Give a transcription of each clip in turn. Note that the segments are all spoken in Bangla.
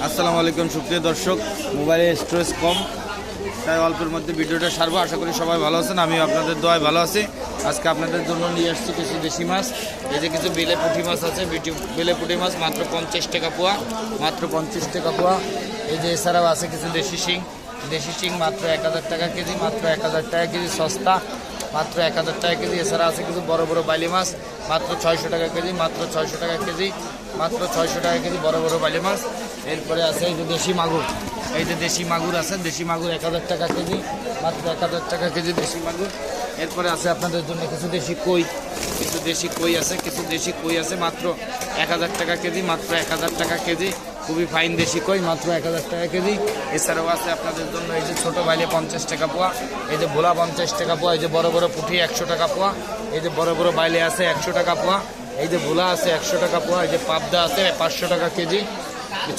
আসসালামু আলাইকুম সুপ্রিয় দর্শক, মোবাইলে স্টোরেজ কম তাই অল্পের মধ্যে ভিডিওটা সারবো। আশা করি সবাই ভালো আছেন, আমি আপনাদের দোয়ায় ভালো আছি। আজকে আপনাদের জন্য নিয়ে আসছি কিছু দেশি মাছ। এই যে কিছু বেলে পুঁটি মাছ আছে, বেলে পুঁটি মাছ মাত্র 50 টাকা পোয়া, মাত্র 50 টাকা পোয়া। এই যে এছাড়াও আছে কিছু দেশি শিং মাত্র 1000 টাকা কেজি, মাত্র 1000 টাকা কেজি, সস্তা মাত্র 1000 টাকা কেজি। এছাড়া আছে কিছু বড় বড় বাইলি মাছ মাত্র 600 টাকা কেজি, মাত্র 600 টাকা কেজি, মাত্র 600 টাকা কেজি বড় বড় বাইলি মাছ। এরপরে আছে এই যে দেশি মাগুর, এই যে দেশি মাগুর আছে, দেশি মাগুর 1000 টাকা কেজি, মাত্র 1000 টাকা কেজি দেশি মাগুর। এরপরে আছে আপনাদের জন্য কিছু দেশি কই আছে মাত্র 1000 টাকা কেজি, মাত্র 1000 টাকা কেজি, খুবই ফাইন দেশি কই মাত্র 1000 টাকা কেজি। এছাড়াও আছে আপনাদের জন্য এই যে ছোটো বাইলে 50 টাকা পোয়া, এই যে ভোলা 50 টাকা পোয়া, এই যে বড় বড় পুঁটি 100 টাকা পোয়া, এই যে বড় বড় বাইলে আছে 100 টাকা পোয়া, এই যে ভোলা আছে 100 টাকা পোয়া, এই যে পাবদা আছে 500 টাকা কেজি,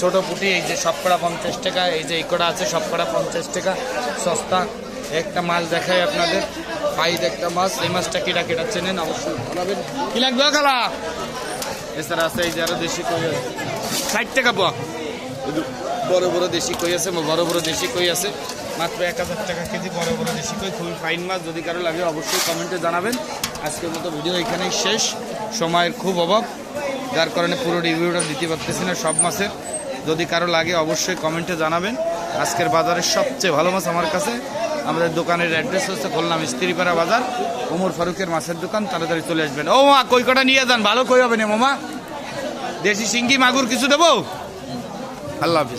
ছোট পুঁটি এই যে সবকটা 50 টাকা, এই যে এই কটা আছে সবকটা 50 টাকা, সস্তা। একটা মাছ দেখাই আপনাদের, পাইদ একটা মাছ, এই মাছটা কেটা চেনেন অবশ্যই বলাবেন। কি লাগবে খালা? এছাড়া আছে এই যে আরো দেশি কই আছে 60 টাকা পোয়া, বড় বড় দেশি কই আছে, বড় বড় দেশি কই আছে মাত্র 1000 টাকা কেজি, বড় বড় দেশি কই, খুবই ফাইন মাছ। যদি কারো লাগে অবশ্যই কমেন্টে জানাবেন। আজকের মতো ভিডিও এখানেই শেষ, সময়ের খুব অভাব, যার কারণে পুরো রিভিউটা দিতে পারতেছি না সব মাছের। যদি কারো লাগে অবশ্যই কমেন্টে জানাবেন। আজকের বাজারের সবচেয়ে ভালো মাছ আমার কাছে, আমাদের দোকানের অ্যাড্রেস হচ্ছে খুলনা মিস্ত্রিপাড়া বাজার, ওমর ফারুকের মাছের দোকান, তাড়াতাড়ি চলে আসবেন। ও মা, কই কটা নিয়ে যান, ভালো কই হবে না মামা, দেশি শিঙ্গি মাগুর কিছু দেবো। আল্লাহ হাফিজ।